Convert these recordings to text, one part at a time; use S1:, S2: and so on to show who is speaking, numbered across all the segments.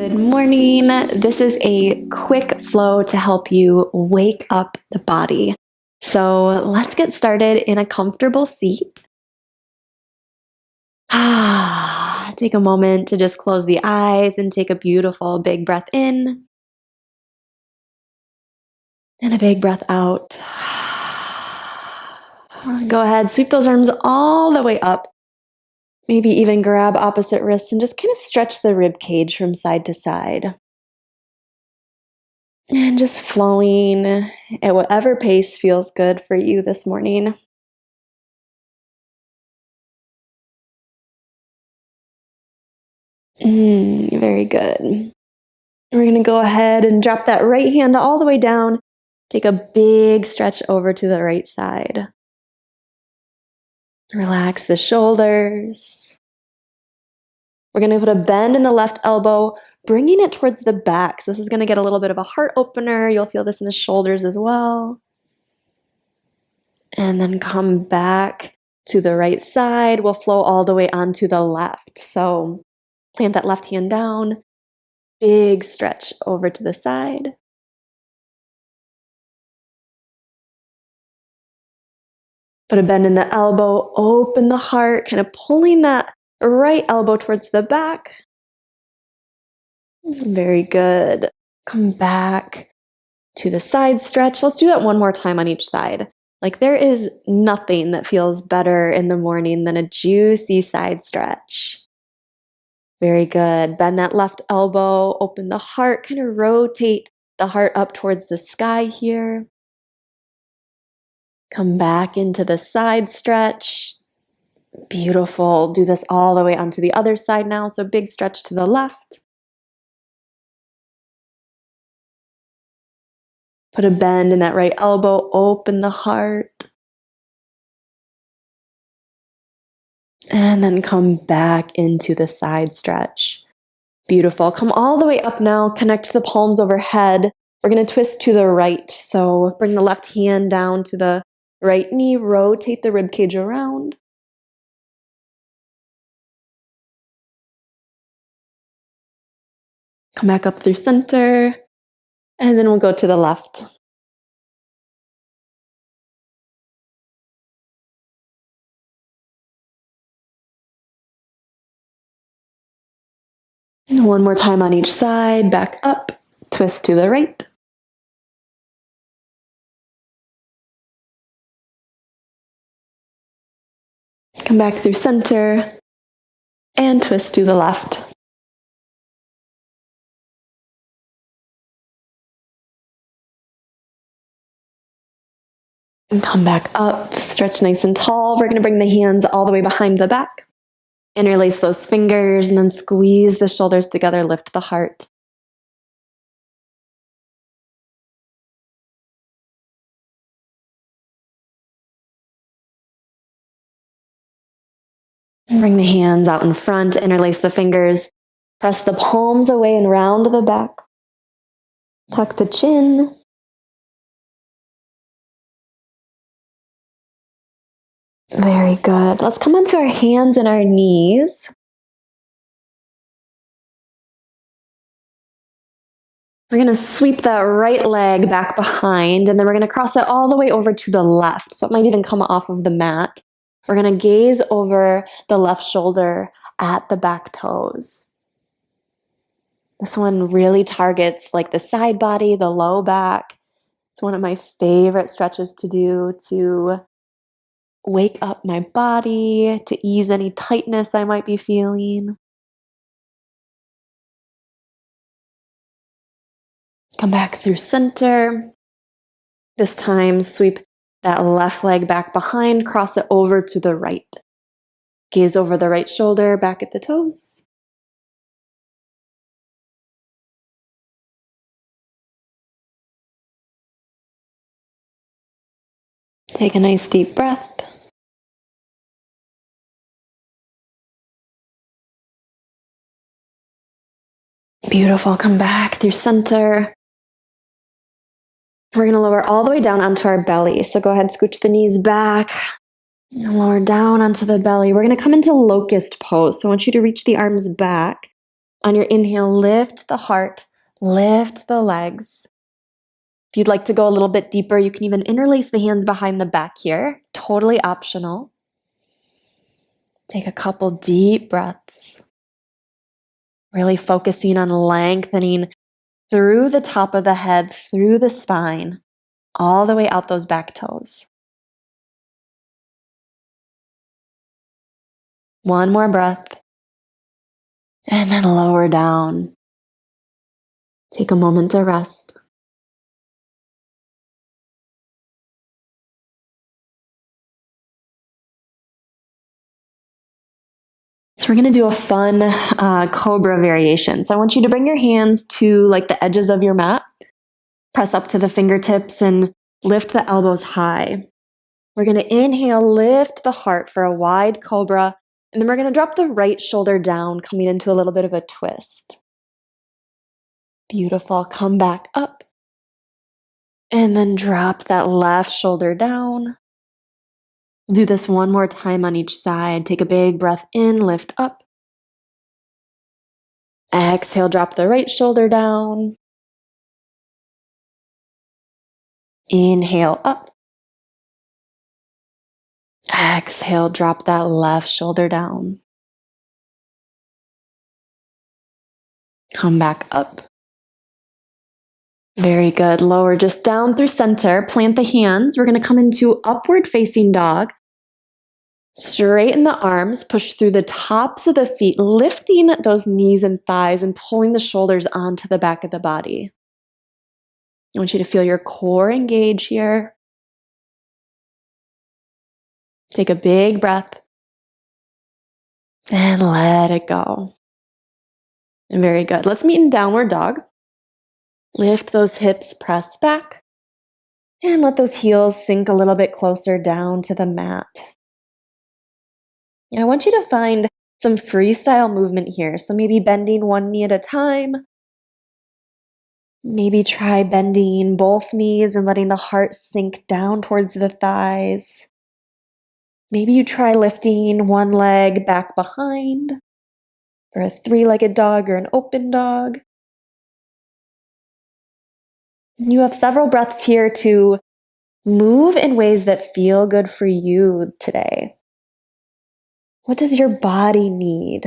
S1: Good morning. This is a quick flow to help you wake up the body. So let's get started in a comfortable seat. Take a moment to just close the eyes and take a beautiful big breath in and a big breath out. Go ahead, sweep those arms all the way up. Maybe even grab opposite wrists and just kind of stretch the rib cage from side to side. And just flowing at whatever pace feels good for you this morning. Very good. We're going to go ahead and drop that right hand all the way down. Take a big stretch over to the right side. Relax the shoulders. We're going to put a bend in the left elbow, bringing it towards the back. So this is going to get a little bit of a heart opener. You'll feel this in the shoulders as well. And then come back to the right side. We'll flow all the way onto the left. So plant that left hand down. Big stretch over to the side. Put a bend in the elbow, open the heart, kind of pulling that right elbow towards the back. Very good. Come back to the side stretch. Let's do that one more time on each side. Like there is nothing that feels better in the morning than a juicy side stretch. Very good. Bend that left elbow, open the heart, kind of rotate the heart up towards the sky here. Come back into the side stretch. Beautiful. Do this all the way onto the other side now. So big stretch to the left. Put a bend in that right elbow, open the heart. And then come back into the side stretch. Beautiful. Come all the way up now. Connect the palms overhead. We're going to twist to the right. So bring the left hand down to the right knee. Rotate the rib cage around. Come back up through center. And then we'll go to the left. And one more time on each side. Back up. Twist to the right. Come back through center. And twist to the left. And come back up, stretch nice and tall. We're going to bring the hands all the way behind the back. Interlace those fingers and then squeeze the shoulders together, lift the heart. And bring the hands out in front, interlace the fingers. Press the palms away and round the back. Tuck the chin. Very good. Let's come onto our hands and our knees. We're going to sweep that right leg back behind, and then we're going to cross it all the way over to the left. So it might even come off of the mat. We're going to gaze over the left shoulder at the back toes. This one really targets like the side body, the low back. It's one of my favorite stretches to do to wake up my body, to ease any tightness I might be feeling. Come back through center. This time, sweep that left leg back behind, cross it over to the right. Gaze over the right shoulder, back at the toes. Take a nice deep breath. Beautiful. Come back through center. We're going to lower all the way down onto our belly. So go ahead, scooch the knees back. And lower down onto the belly. We're going to come into Locust Pose. So I want you to reach the arms back. On your inhale, lift the heart, lift the legs. If you'd like to go a little bit deeper, you can even interlace the hands behind the back here. Totally optional. Take a couple deep breaths. Really focusing on lengthening through the top of the head, through the spine, all the way out those back toes. One more breath. And then lower down. Take a moment to rest. So we're going to do a fun Cobra variation. So I want you to bring your hands to like the edges of your mat. Press up to the fingertips and lift the elbows high. We're going to inhale, lift the heart for a wide Cobra. And then we're going to drop the right shoulder down, coming into a little bit of a twist. Beautiful. Come back up. And then drop that left shoulder down. Do this one more time on each side. Take a big breath in, lift up. Exhale, drop the right shoulder down. Inhale up. Exhale, drop that left shoulder down. Come back up. Very good. Lower just down through center. Plant the hands. We're going to come into upward facing dog. Straighten the arms. Push through the tops of the feet, lifting those knees and thighs and pulling the shoulders onto the back of the body. I want you to feel your core engage here. Take a big breath and let it go. And very good. Let's meet in downward dog. Lift those hips, press back, and let those heels sink a little bit closer down to the mat. And I want you to find some freestyle movement here. So maybe bending one knee at a time. Maybe try bending both knees and letting the heart sink down towards the thighs. Maybe you try lifting one leg back behind, or a three-legged dog or an open dog. You have several breaths here to move in ways that feel good for you today. What does your body need?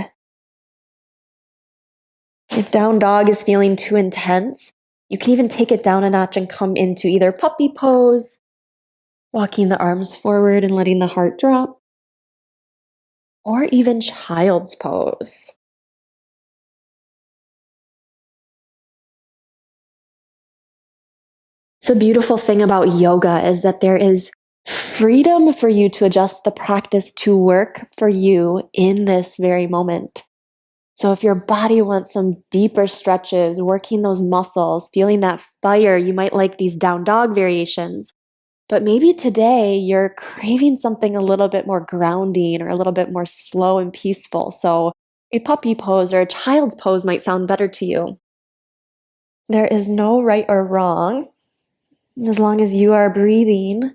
S1: If down dog is feeling too intense, you can even take it down a notch and come into either puppy pose, walking the arms forward and letting the heart drop, or even child's pose. It's a beautiful thing about yoga is that there is freedom for you to adjust the practice to work for you in this very moment. So if your body wants some deeper stretches, working those muscles, feeling that fire, you might like these down dog variations. But maybe today you're craving something a little bit more grounding or a little bit more slow and peaceful. So a puppy pose or a child's pose might sound better to you. There is no right or wrong as long as you are breathing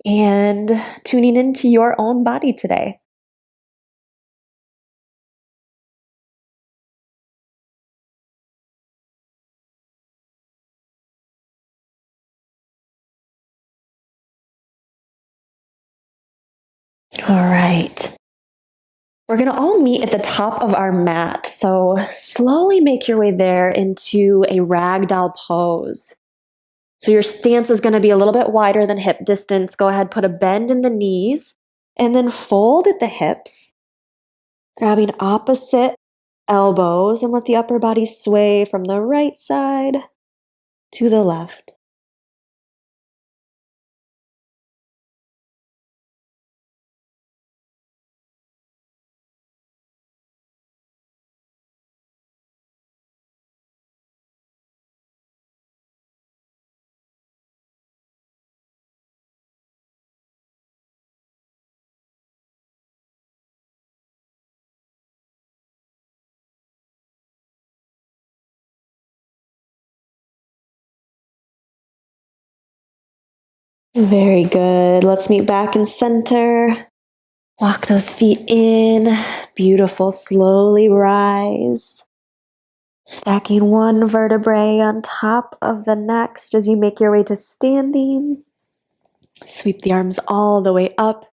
S1: and tuning into your own body today. All right. We're going to all meet at the top of our mat. So slowly make your way there into a ragdoll pose. So your stance is going to be a little bit wider than hip distance. Go ahead, put a bend in the knees and then fold at the hips, grabbing opposite elbows and let the upper body sway from the right side to the left. Very good. Let's meet back in center. Walk those feet in. Beautiful. Slowly rise. Stacking one vertebrae on top of the next as you make your way to standing. Sweep the arms all the way up.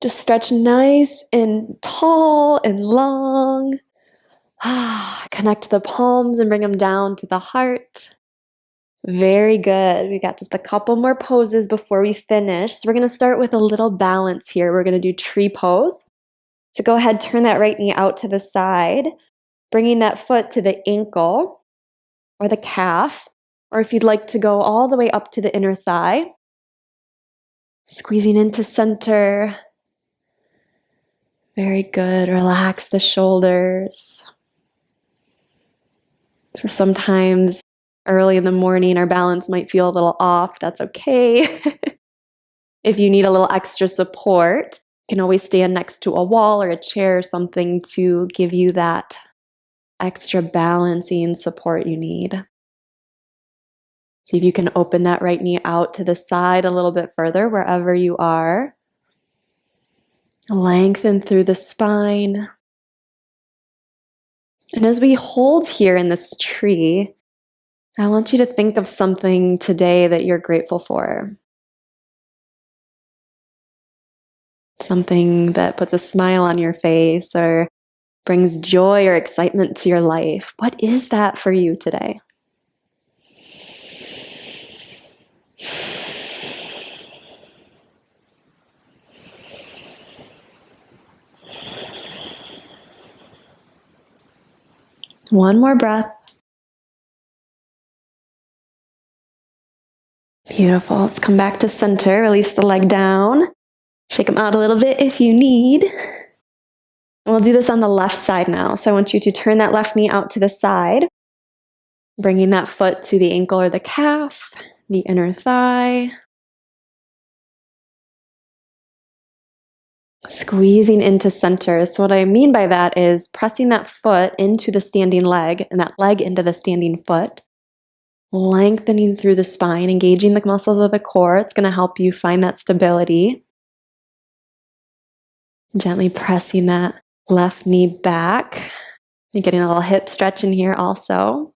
S1: Just stretch nice and tall and long. Connect the palms and bring them down to the heart. Very good. We got just a couple more poses before we finish. So we're going to start with a little balance here. We're going to do tree pose. So go ahead, turn that right knee out to the side, bringing that foot to the ankle or the calf, or if you'd like to go all the way up to the inner thigh. Squeezing into center. Very good. Relax the shoulders. So sometimes early in the morning, our balance might feel a little off. That's okay. If you need a little extra support, you can always stand next to a wall or a chair or something to give you that extra balancing support you need. See if you can open that right knee out to the side a little bit further wherever you are. Lengthen through the spine. And as we hold here in this tree, I want you to think of something today that you're grateful for. Something that puts a smile on your face or brings joy or excitement to your life. What is that for you today? One more breath. Beautiful. Let's come back to center. Release the leg down. Shake them out a little bit if you need. We'll do this on the left side now. So I want you to turn that left knee out to the side, bringing that foot to the ankle or the calf, the inner thigh. Squeezing into center. So what I mean by that is pressing that foot into the standing leg and that leg into the standing foot. Lengthening through the spine, engaging the muscles of the core. It's going to help you find that stability. Gently pressing that left knee back. You're getting a little hip stretch in here also.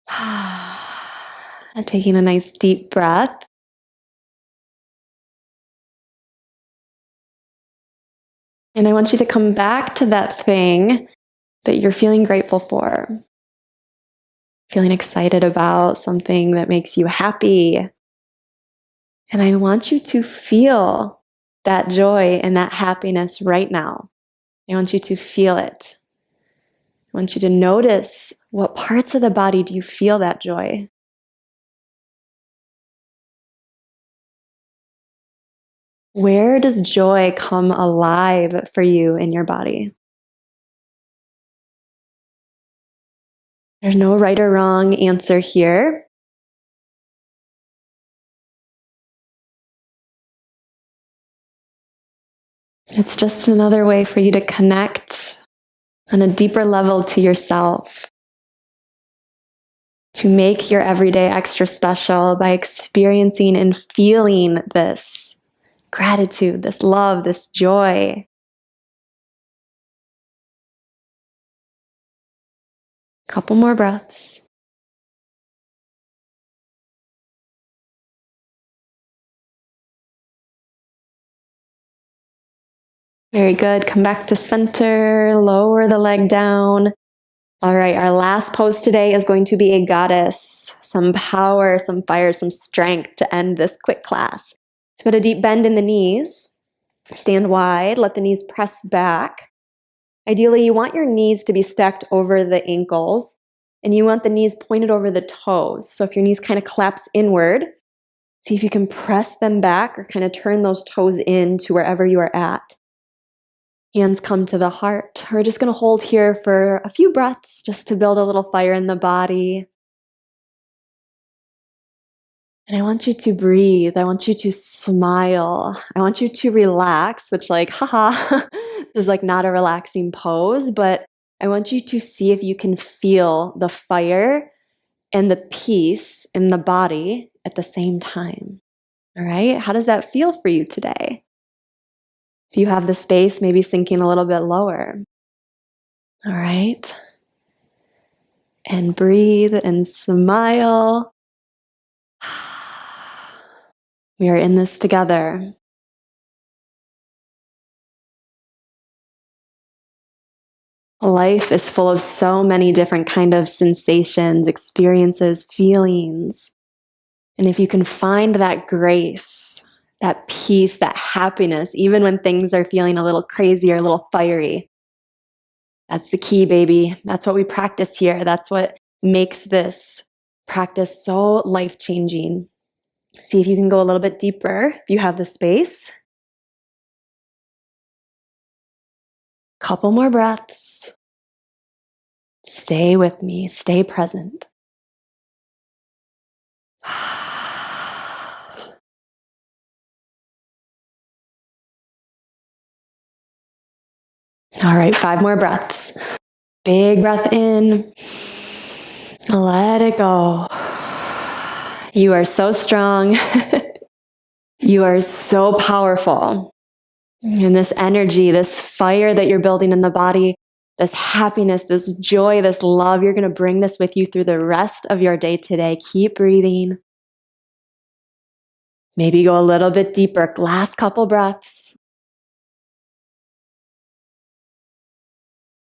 S1: And taking a nice deep breath. And I want you to come back to that thing that you're feeling grateful for. Feeling excited about something that makes you happy. And I want you to feel that joy and that happiness right now. I want you to feel it. I want you to notice what parts of the body do you feel that joy. Where does joy come alive for you in your body? There's no right or wrong answer here. It's just another way for you to connect on a deeper level to yourself, to make your everyday extra special by experiencing and feeling this gratitude, this love, this joy. Couple more breaths. Very good. Come back to center, lower the leg down. All right, our last pose today is going to be a goddess. Some power, some fire, some strength to end this quick class. So put a deep bend in the knees. Stand wide, let the knees press back. Ideally, you want your knees to be stacked over the ankles, and you want the knees pointed over the toes. So if your knees kind of collapse inward, see if you can press them back or kind of turn those toes in to wherever you are at. Hands come to the heart. We're just going to hold here for a few breaths just to build a little fire in the body. And I want you to breathe. I want you to smile. I want you to relax, which haha, this is not a relaxing pose, but I want you to see if you can feel the fire and the peace in the body at the same time. All right? How does that feel for you today? If you have the space, maybe sinking a little bit lower. All right. And breathe and smile. We are in this together. Life is full of so many different kind of sensations, experiences, feelings. And if you can find that grace, that peace, that happiness, even when things are feeling a little crazy or a little fiery, that's the key, baby. That's what we practice here. That's what makes this practice so life-changing. See if you can go a little bit deeper if you have the space. Couple more breaths. Stay with me. Stay present. All right, 5 more breaths. Big breath in. Let it go. You are so strong. You are so powerful. And this energy, this fire that you're building in the body, this happiness, this joy, this love, you're going to bring this with you through the rest of your day today. Keep breathing. Maybe go a little bit deeper. Last couple breaths.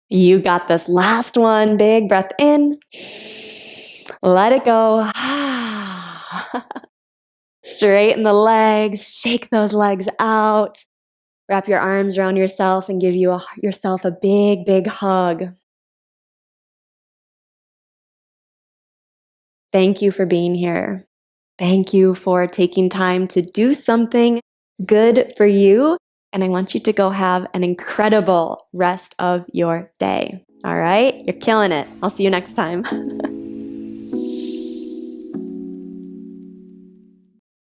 S1: You got this. Last one. Big breath in. Let it go. Straighten the legs. Shake those legs out. Wrap your arms around yourself and give yourself a big, big hug. Thank you for being here. Thank you for taking time to do something good for you. And I want you to go have an incredible rest of your day. All right? You're killing it. I'll see you next time.